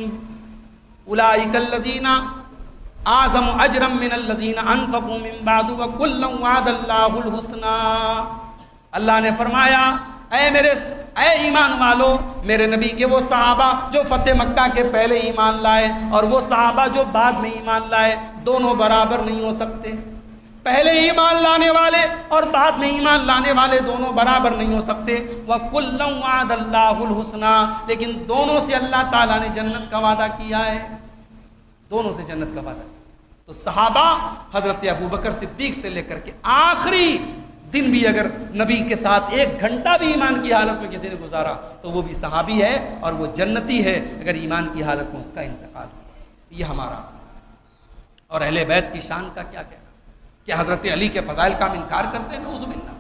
اولئک الذین اعظم اجرا من الذین انفقوا من بعد وکلا وعد اللہ الحسنی۔ اللہ نے فرمایا اے ایمان والو، میرے نبی کے وہ صحابہ جو فتح مکہ کے پہلے ایمان لائے اور وہ صحابہ جو بعد میں ایمان لائے، دونوں برابر نہیں ہو سکتے۔ پہلے ایمان لانے والے اور بعد میں ایمان لانے والے دونوں برابر نہیں ہو سکتے۔ وَكُلًّا وَعَدَ اللَّهُ الْحُسْنَى، لیکن دونوں سے اللہ تعالیٰ نے جنت کا وعدہ کیا ہے، دونوں سے جنت کا وعدہ کیا۔ تو صحابہ حضرت ابوبکر صدیق سے لے کر کے آخری دن بھی اگر نبی کے ساتھ 1 گھنٹہ بھی ایمان کی حالت میں کسی نے گزارا تو وہ بھی صحابی ہے اور وہ جنتی ہے اگر ایمان کی حالت میں اس کا انتقال ہو۔ یہ ہمارا اور اہل بیت کی شان کا کیا کہنا؟ کیا حضرت علی کے فضائل کا ہم انکار کرتے ہیں؟ نعوذ باللہ۔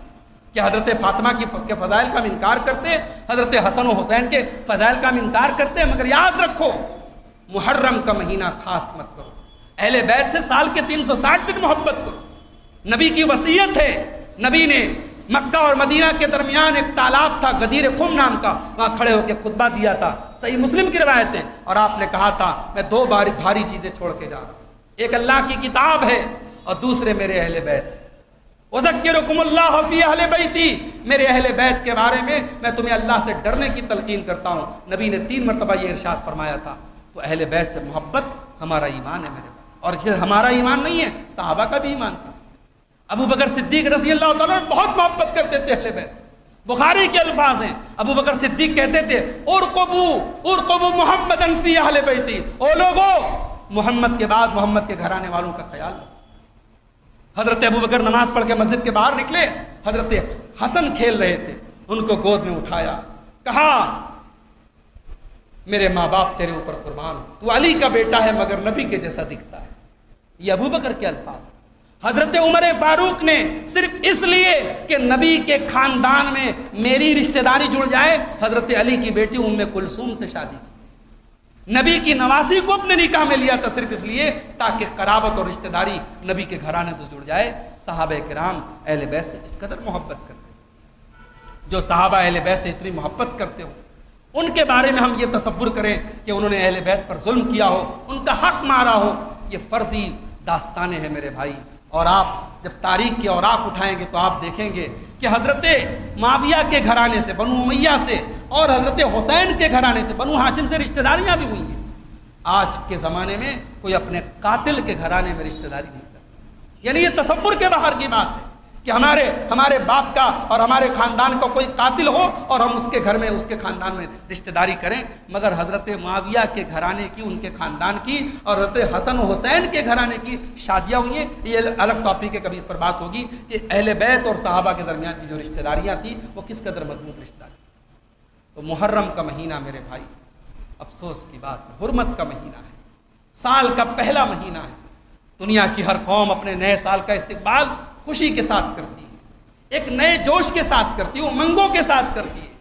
کیا حضرت فاطمہ کے فضائل کا ہم انکار کرتے ہیں؟ حضرت حسن و حسین کے فضائل کا ہم انکار کرتے ہیں؟ مگر یاد رکھو، محرم کا مہینہ خاص مت کرو، اہل بیت سے سال کے 360 دن محبت کرو۔ نبی کی وصیت ہے، نبی نے مکہ اور مدینہ کے درمیان ایک تالاب تھا غدیر خم نام کا، وہاں کھڑے ہو کے خطبہ دیا تھا، صحیح مسلم کی روایت ہے، اور آپ نے کہا تھا میں 2 بھاری چیزیں چھوڑ کے جا رہا ہوں، ایک اللہ کی کتاب ہے اور دوسرے میرے اہل بیت۔ اذکرکم اللہ فی اہل بیتی، میرے اہل بیت کے بارے میں تمہیں اللہ سے ڈرنے کی تلقین کرتا ہوں۔ نبی نے 3 مرتبہ یہ ارشاد فرمایا تھا۔ تو اہل بیت سے محبت ہمارا ایمان ہے میرے بھائی، اور یہ ہمارا ایمان نہیں ہے، صحابہ کا بھی ایمان تھا۔ ابو بکر صدیق رضی اللہ تعالیٰ بہت محبت کرتے تھے اہل بیت سے۔ بخاری کے الفاظ ہیں، ابو بکر صدیق کہتے تھے ارقبوا محمدا فی اہل بیتی، او لوگو محمد کے بعد محمد کے گھرانے والوں کا خیال رکھو۔ حضرت ابو بکر نماز پڑھ کے مسجد کے باہر نکلے، حضرت حسن کھیل رہے تھے، ان کو گود میں اٹھایا، کہا میرے ماں باپ تیرے اوپر قربان، تو علی کا بیٹا ہے مگر نبی کے جیسا دکھتا ہے۔ یہ ابو بکر کے الفاظ تھے۔ حضرت عمر فاروق نے صرف اس لیے کہ نبی کے خاندان میں میری رشتہ داری جڑ جائے، حضرت علی کی بیٹی ام کلثوم سے شادی کی، نبی کی نواسی کو اپنے نکاح میں لیا تھا صرف اس لیے تاکہ قرابت اور رشتہ داری نبی کے گھرانے سے جڑ جائے۔ صحابہ کرام اہل بیت سے اس قدر محبت کرتے تھے۔ جو صحابہ اہل بیت سے اتنی محبت کرتے ہو، ان کے بارے میں ہم یہ تصور کریں کہ انہوں نے اہل بیت پر ظلم کیا ہو، ان کا حق مارا ہو، یہ فرضی داستانیں ہیں میرے بھائی۔ اور آپ جب تاریخ کے اوراق اٹھائیں گے تو آپ دیکھیں گے کہ حضرت معاویہ کے گھرانے سے، بنو امیہ سے، اور حضرت حسین کے گھرانے سے، بنو ہاشم سے رشتہ داریاں بھی ہوئی ہیں۔ آج کے زمانے میں کوئی اپنے قاتل کے گھرانے میں رشتہ داری نہیں کرتا، یعنی یہ تصور کے باہر کی بات ہے کہ ہمارے باپ کا اور ہمارے خاندان کا کوئی قاتل ہو اور ہم اس کے گھر میں، اس کے خاندان میں رشتہ داری کریں۔ مگر حضرت معاویہ کے گھرانے کی، ان کے خاندان کی، اور حضرت حسن و حسین کے گھرانے کی شادیاں ہوئی ہیں۔ یہ الگ ٹاپک ہے، کبھی اس پر بات ہوگی کہ اہل بیت اور صحابہ کے درمیان کی جو رشتہ داریاں تھیں وہ کس قدر مضبوط رشتہ داری۔ تو محرم کا مہینہ میرے بھائی، افسوس کی بات ہے، حرمت کا مہینہ ہے، سال کا پہلا مہینہ ہے۔ دنیا کی ہر قوم اپنے نئے سال کا استقبال خوشی کے ساتھ کرتی ہے، ایک نئے جوش کے ساتھ کرتی ہے، امنگوں کے ساتھ کرتی ہے۔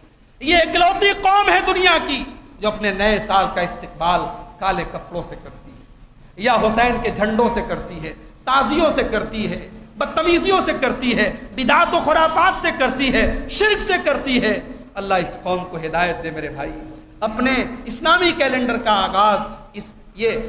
یہ اکلوتی قوم ہے دنیا کی جو اپنے نئے سال کا استقبال کالے کپڑوں سے کرتی ہے۔ یا حسین کے جھنڈوں سے کرتی ہے، تعزیوں سے کرتی ہے، بدتمیزیوں سے کرتی ہے، بدعات و خرافات سے کرتی ہے، شرک سے کرتی ہے، اللہ اس قوم کو ہدایت دے میرے بھائی۔ اپنے اسلامی کیلنڈر کا آغاز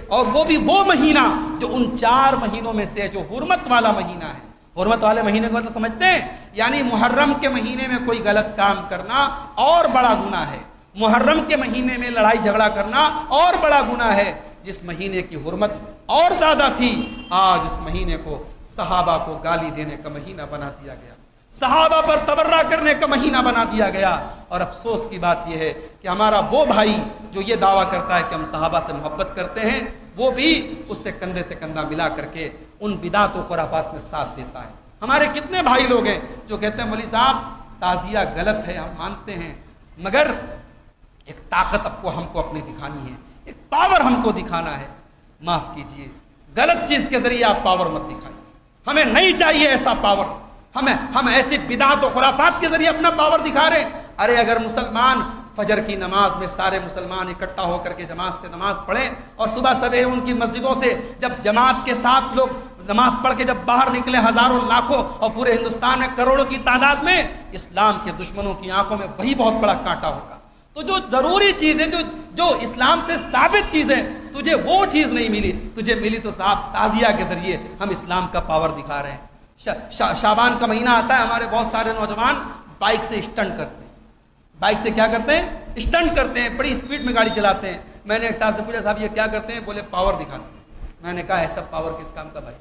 اور وہ بھی وہ مہینہ جو ان 4 مہینوں میں سے جو حرمت والا مہینہ ہے۔ حرمت والے مہینے کو مطلب سمجھتے ہیں؟ یعنی محرم کے مہینے میں کوئی غلط کام کرنا اور بڑا گناہ ہے، محرم کے مہینے میں لڑائی جھگڑا کرنا اور بڑا گناہ ہے۔ جس مہینے کی حرمت اور زیادہ تھی، آج اس مہینے کو صحابہ کو گالی دینے کا مہینہ بنا دیا گیا، صحابہ پر تبرہ کرنے کا مہینہ بنا دیا گیا۔ اور افسوس کی بات یہ ہے کہ ہمارا وہ بھائی جو یہ دعویٰ کرتا ہے کہ ہم صحابہ سے محبت کرتے ہیں، وہ بھی اس سے کندھے سے کندھا ملا کر کے ان بدعات و خرافات میں ساتھ دیتا ہے۔ ہمارے کتنے بھائی لوگ ہیں جو کہتے ہیں مولوی صاحب تعزیہ غلط ہے، ہم مانتے ہیں، مگر ایک طاقت ہم کو اپنی دکھانی ہے، ایک پاور ہم کو دکھانا ہے۔ معاف کیجئے، غلط چیز کے ذریعے آپ پاور مت دکھائیے، ہمیں نہیں چاہیے ایسا پاور۔ ہم ایسی بدعات و خرافات کے ذریعے اپنا پاور دکھا رہے ہیں۔ ارے اگر مسلمان فجر کی نماز میں سارے مسلمان اکٹھا ہو کر کے جماعت سے نماز پڑھیں، اور صبح سویرے ان کی مسجدوں سے جب جماعت کے ساتھ لوگ نماز پڑھ کے جب باہر نکلے، ہزاروں لاکھوں اور پورے ہندوستان میں کروڑوں کی تعداد میں، اسلام کے دشمنوں کی آنکھوں میں وہی بہت بڑا کانٹا ہوگا۔ تو جو ضروری چیزیں جو اسلام سے ثابت چیزیں، تجھے وہ چیز نہیں ملی، تجھے ملی تو صاحب تعزیہ کے ذریعے ہم اسلام کا پاور دکھا رہے ہیں۔ شعبان کا مہینہ آتا ہے، ہمارے بہت سارے نوجوان بائک سے اسٹنٹ کرتے ہیں۔ بائک سے کیا کرتے ہیں؟ اسٹنٹ کرتے ہیں، بڑی اسپیڈ میں گاڑی چلاتے ہیں۔ میں نے ایک صاحب سے پوچھا صاحب یہ کیا کرتے ہیں؟ بولے پاور دکھاتے ہیں۔ میں نے کہا ایسا پاور کس کام کا بھائی؟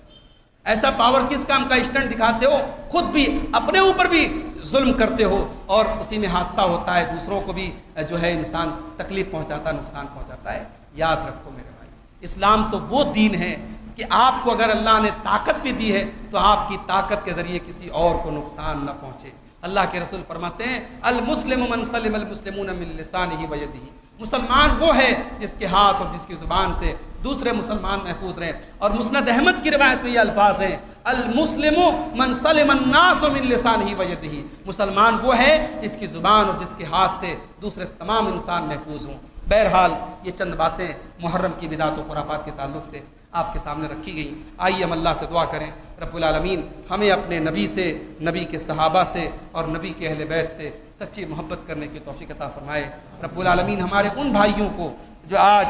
ایسا پاور کس کام کا؟ اسٹنٹ دکھاتے ہو، خود بھی اپنے اوپر بھی ظلم کرتے ہو، اور اسی میں حادثہ ہوتا ہے، دوسروں کو بھی جو ہے انسان تکلیف پہنچاتا ہے، نقصان پہنچاتا ہے۔ یاد رکھو میرے بھائی، اسلام تو وہ دین ہے کہ آپ کو اگر اللہ نے طاقت بھی دی ہے تو آپ کی طاقت کے ذریعے کسی اور کو نقصان نہ پہنچے۔ اللہ کے رسول فرماتے ہیں المسلم من سلم المسلمون من لسانہ و یدہ، مسلمان وہ ہے جس کے ہاتھ اور جس کی زبان سے دوسرے مسلمان محفوظ رہیں۔ اور مسند احمد کی روایت میں یہ الفاظ ہیں المسلم من سلم الناس من لسانہ و یدہ، مسلمان وہ ہے جس کی زبان اور جس کے ہاتھ سے دوسرے تمام انسان محفوظ ہوں۔ بہرحال یہ چند باتیں محرم کی بدعات و خرافات کے تعلق سے آپ کے سامنے رکھی گئی۔ آئیے ہم اللہ سے دعا کریں رب العالمین ہمیں اپنے نبی سے، نبی کے صحابہ سے اور نبی کے اہل بیت سے سچی محبت کرنے کی توفیق عطا فرمائے۔ رب العالمین ہمارے ان بھائیوں کو جو آج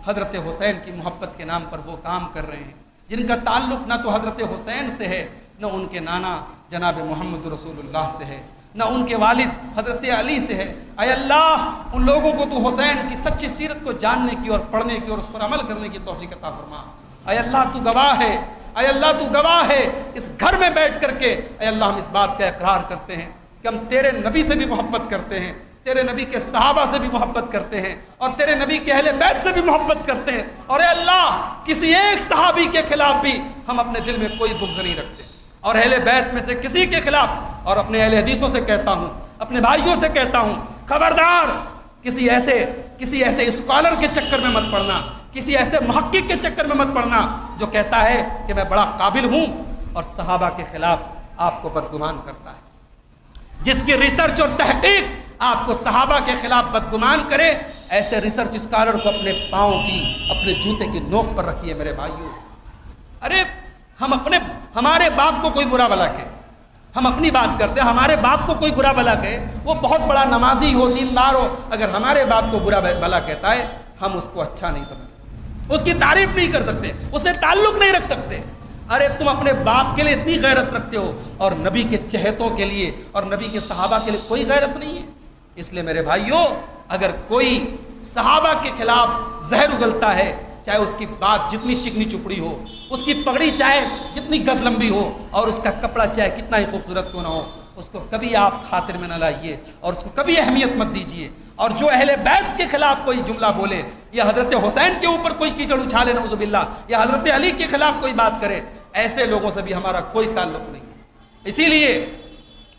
حضرت حسین کی محبت کے نام پر وہ کام کر رہے ہیں، جن کا تعلق نہ تو حضرت حسین سے ہے، نہ ان کے نانا جناب محمد رسول اللہ سے ہے، نہ ان کے والد حضرت علی سے ہے، اے اللہ ان لوگوں کو تو حسین کی سچی سیرت کو جاننے کی اور پڑھنے کی اور اس پر عمل کرنے کی توفیق عطا فرما۔ اے اللہ تو گواہ ہے، اے اللہ تو گواہ ہے، اس گھر میں بیٹھ کر کے اے اللہ ہم اس بات کا اقرار کرتے ہیں کہ ہم تیرے نبی سے بھی محبت کرتے ہیں، تیرے نبی کے صحابہ سے بھی محبت کرتے ہیں، اور تیرے نبی کے اہل بیت سے بھی محبت کرتے ہیں، اور اے اللہ کسی ایک صحابی کے خلاف بھی ہم اپنے دل میں کوئی بغض نہیں رکھتے، اور اہل بیت میں سے کسی کے خلاف، اور اپنے اہل حدیثوں سے کہتا ہوں، اپنے بھائیوں سے کہتا ہوں، خبردار کسی ایسے اسکالر کے چکر میں مت پڑنا، کسی ایسے محقق کے چکر میں مت پڑنا جو کہتا ہے کہ میں بڑا قابل ہوں اور صحابہ کے خلاف آپ کو بدگمان کرتا ہے۔ جس کی ریسرچ اور تحقیق آپ کو صحابہ کے خلاف بدگمان کرے، ایسے ریسرچ اسکالر کو اپنے پاؤں کی، اپنے جوتے کی نوک پر رکھیے میرے بھائیوں۔ ارے ہمارے باپ کو کوئی برا بھلا کہے، ہم اپنی بات کرتے ہیں، ہمارے باپ کو کوئی برا بھلا کہے، وہ بہت بڑا نمازی ہو، دیندار ہو، اگر ہمارے باپ کو برا بھلا کہتا ہے ہم اس کو اچھا نہیں سمجھ سکتے، اس کی تعریف نہیں کر سکتے، اس سے تعلق نہیں رکھ سکتے۔ ارے تم اپنے باپ کے لیے اتنی غیرت رکھتے ہو اور نبی کے چہتوں کے لیے اور نبی کے صحابہ کے لیے کوئی غیرت نہیں ہے۔ اس لیے میرے بھائیوں اگر کوئی صحابہ کے خلاف زہر اگلتا ہے، چاہے اس کی بات جتنی چکنی چپڑی ہو، اس کی پگڑی چاہے جتنی گز لمبی ہو، اور اس کا کپڑا چاہے کتنا ہی خوبصورت کیوں نہ ہو، اس کو کبھی آپ خاطر میں نہ لائیے اور اس کو کبھی اہمیت مت دیجیے۔ اور جو اہل بیت کے خلاف کوئی جملہ بولے، یا حضرت حسین کے اوپر کوئی کیچڑ اچھالے نعوذ باللہ، یا حضرت علی کے خلاف کوئی بات کرے، ایسے لوگوں سے بھی ہمارا کوئی تعلق نہیں ہے۔ اسی لیے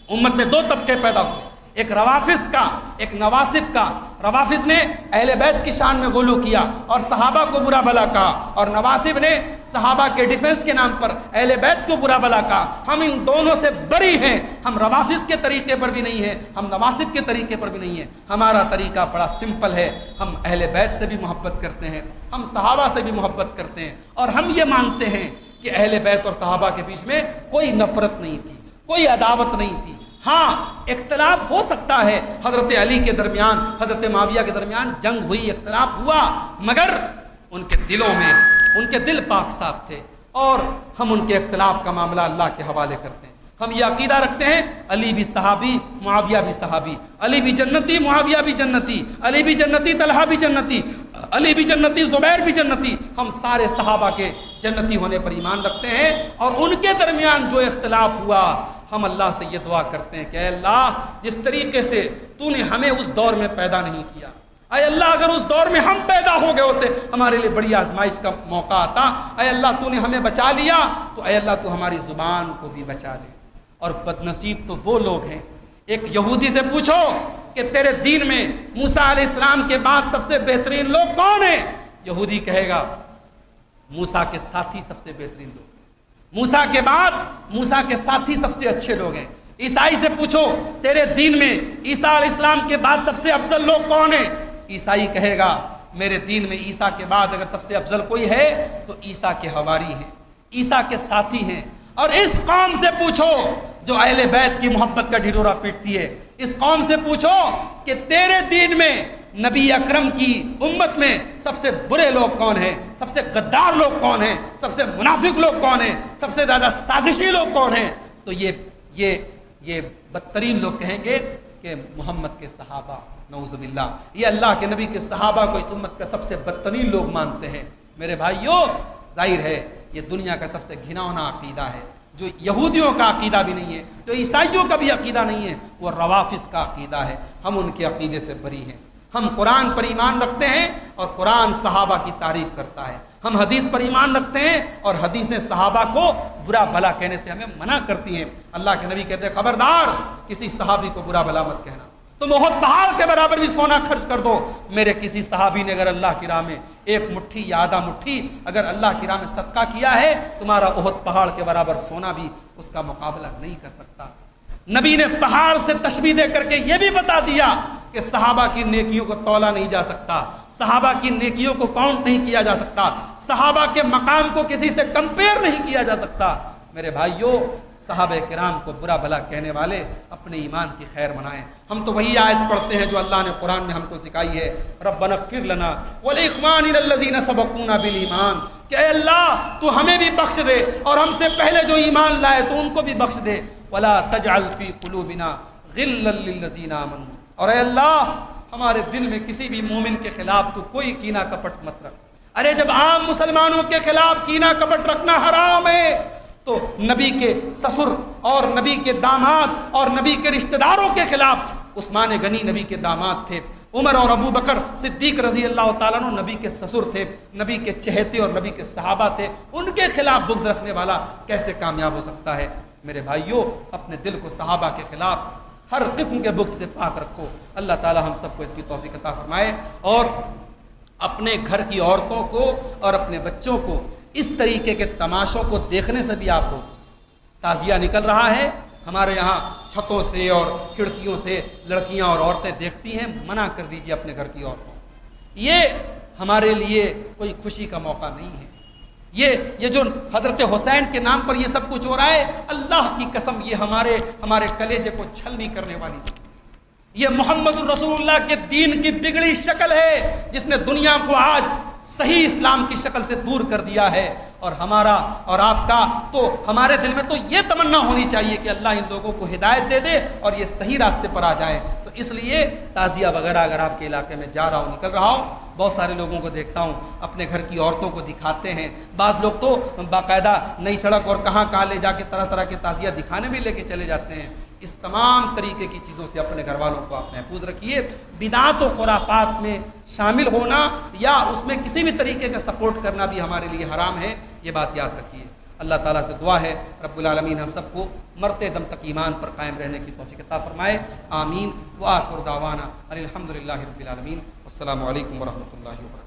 امت میں 2 طبقے پیدا ہوئے، ایک روافض کا، ایک نواسب کا۔ روافض نے اہل بیت کی شان میں غلو کیا اور صحابہ کو برا بھلا کہا، اور نواسب نے صحابہ کے ڈیفنس کے نام پر اہل بیت کو برا بھلا کہا۔ ہم ان دونوں سے بری ہیں، ہم روافض کے طریقے پر بھی نہیں ہیں، ہم نواسب کے طریقے پر بھی نہیں ہیں۔ ہمارا طریقہ بڑا سمپل ہے، ہم اہل بیت سے بھی محبت کرتے ہیں، ہم صحابہ سے بھی محبت کرتے ہیں، اور ہم یہ مانتے ہیں کہ اہل بیت اور صحابہ کے بیچ میں کوئی نفرت نہیں تھی، کوئی عداوت نہیں تھی۔ ہاں اختلاف ہو سکتا ہے، حضرت علی کے درمیان حضرت معاویہ کے درمیان جنگ ہوئی، اختلاف ہوا، مگر ان کے دلوں میں ان کے دل پاک صاف تھے، اور ہم ان کے اختلاف کا معاملہ اللہ کے حوالے کرتے ہیں۔ ہم یہ عقیدہ رکھتے ہیں علی بھی صحابی، معاویہ بھی صحابی، علی بھی جنتی، معاویہ بھی جنتی، علی بھی جنتی، طلحہ بھی جنتی، علی بھی جنتی، زبیر بھی جنتی۔ ہم سارے صحابہ کے جنتی ہونے پر ایمان رکھتے ہیں، اور ان کے درمیان جو اختلاف ہوا ہم اللہ سے یہ دعا کرتے ہیں کہ اے اللہ جس طریقے سے تو نے ہمیں اس دور میں پیدا نہیں کیا، اے اللہ اگر اس دور میں ہم پیدا ہو گئے ہوتے ہمارے لیے بڑی آزمائش کا موقع آتا۔ اے اللہ تو نے ہمیں بچا لیا، تو اے اللہ تو ہماری زبان کو بھی بچا لے۔ اور بدنصیب تو وہ لوگ ہیں، ایک یہودی سے پوچھو کہ تیرے دین میں موسیٰ علیہ السلام کے بعد سب سے بہترین لوگ کون ہیں؟ یہودی کہے گا موسیٰ کے ساتھی سب سے بہترین لوگ، موسیٰ کے بعد موسیٰ کے ساتھی سب سے اچھے لوگ ہیں۔ عیسائی سے پوچھو تیرے دین میں عیسیٰ علیہ السلام کے بعد سب سے افضل لوگ کون ہیں؟ عیسائی کہے گا میرے دین میں عیسیٰ کے بعد اگر سب سے افضل کوئی ہے تو عیسیٰ کے حواری ہیں، عیسیٰ کے ساتھی ہیں۔ اور اس قوم سے پوچھو جو اہل بیت کی محبت کا ڈھڈورا پیٹتی ہے، اس قوم سے پوچھو کہ تیرے دین میں نبی اکرم کی امت میں سب سے برے لوگ کون ہیں، سب سے غدار لوگ کون ہیں، سب سے منافق لوگ کون ہیں، سب سے زیادہ سازشی لوگ کون ہیں؟ تو یہ بدترین لوگ کہیں گے کہ محمد کے صحابہ، نعوذ باللہ، یہ اللہ کے نبی کے صحابہ کو اس امت کا سب سے بدترین لوگ مانتے ہیں۔ میرے بھائیوں ظاہر ہے یہ دنیا کا سب سے گھناؤنا عقیدہ ہے، جو یہودیوں کا عقیدہ بھی نہیں ہے، جو عیسائیوں کا بھی عقیدہ نہیں ہے، وہ روافض کا عقیدہ ہے۔ ہم ان کے عقیدے سے بری ہیں۔ ہم قرآن پر ایمان رکھتے ہیں اور قرآن صحابہ کی تعریف کرتا ہے۔ ہم حدیث پر ایمان رکھتے ہیں اور حدیثیں صحابہ کو برا بھلا کہنے سے ہمیں منع کرتی ہیں۔ اللہ کے نبی کہتے ہیں خبردار کسی صحابی کو برا بھلا مت کہنا، تم احد پہاڑ کے برابر بھی سونا خرچ کر دو، میرے کسی صحابی نے اگر اللہ کی راہ میں ایک مٹھی یا آدھا مٹھی اگر اللہ کی راہ میں صدقہ کیا ہے، تمہارا احد پہاڑ کے برابر سونا بھی اس کا مقابلہ نہیں کر سکتا۔ نبی نے پہاڑ سے تشبیہ دے کر کے یہ بھی بتا دیا کہ صحابہ کی نیکیوں کو تولا نہیں جا سکتا، صحابہ کی نیکیوں کو کاؤنٹ نہیں کیا جا سکتا، صحابہ کے مقام کو کسی سے کمپیئر نہیں کیا جا سکتا۔ میرے بھائیوں صحابہ کرام کو برا بھلا کہنے والے اپنے ایمان کی خیر منائیں۔ ہم تو وہی آیت پڑھتے ہیں جو اللہ نے قرآن میں ہم کو سکھائی ہے، ربنا اغفر لنا ولاخواننا الذین سبقونا بالایمان، کہ اے اللہ تو ہمیں بھی بخش دے اور ہم سے پہلے جو ایمان لائے تو ان کو بھی بخش دے، ولا تجعل فی قلوبنا غلا للذین آمنوا، اور اے اللہ ہمارے دل میں کسی بھی مومن کے خلاف تو کوئی کینہ کپٹ مت رکھ۔ ارے جب عام مسلمانوں کے خلاف کینہ کپٹ رکھنا حرام ہے تو نبی کے سسر اور نبی کے داماد اور نبی کے رشتہ داروں کے خلاف، عثمان غنی نبی کے داماد تھے، عمر اور ابو بکر صدیق رضی اللہ تعالیٰ عنہ نبی کے سسر تھے، نبی کے چہیتے اور نبی کے صحابہ تھے، ان کے خلاف بغض رکھنے والا کیسے کامیاب ہو سکتا ہے؟ میرے بھائیوں اپنے دل کو صحابہ کے خلاف ہر قسم کے بغض سے پاک رکھو۔ اللہ تعالیٰ ہم سب کو اس کی توفیق عطا فرمائے، اور اپنے گھر کی عورتوں کو اور اپنے بچوں کو اس طریقے کے تماشوں کو دیکھنے سے بھی آپ کو تعزیہ نکل رہا ہے۔ ہمارے یہاں چھتوں سے اور کھڑکیوں سے لڑکیاں اور عورتیں دیکھتی ہیں، منع کر دیجیے اپنے گھر کی عورتوں، یہ ہمارے لیے کوئی خوشی کا موقع نہیں ہے۔ یہ جو حضرت حسین کے نام پر یہ سب کچھ ہو رہا ہے، اللہ کی قسم یہ ہمارے کلیجے کو چھلنی کرنے والی چیز ہے۔ یہ محمد الرسول اللہ کے دین کی بگڑی شکل ہے جس نے دنیا کو آج صحیح اسلام کی شکل سے دور کر دیا ہے، اور ہمارا اور آپ کا تو ہمارے دل میں تو یہ تمنا ہونی چاہیے کہ اللہ ان لوگوں کو ہدایت دے دے اور یہ صحیح راستے پر آ جائیں۔ تو اس لیے تعزیہ وغیرہ اگر آپ کے علاقے میں جا رہا ہوں، نکل رہا ہوں، بہت سارے لوگوں کو دیکھتا ہوں اپنے گھر کی عورتوں کو دکھاتے ہیں، بعض لوگ تو باقاعدہ نئی سڑک اور کہاں کہاں لے جا کے طرح طرح کے تعزیہ دکھانے بھی لے کے چلے جاتے ہیں۔ اس تمام طریقے کی چیزوں سے اپنے گھر والوں کو آپ محفوظ رکھیے۔ بدعات و خرافات میں شامل ہونا یا اس میں کسی بھی طریقے کا سپورٹ کرنا بھی ہمارے لیے حرام ہے، یہ بات یاد رکھیے۔ اللہ تعالیٰ سے دعا ہے رب العالمین ہم سب کو مرتے دم تک ایمان پر قائم رہنے کی توفیق عطا فرمائے، آمین۔ وآخر دعوانا الحمد للہ رب العالمین، السلام علیکم ورحمۃ اللہ وبرکاتہ۔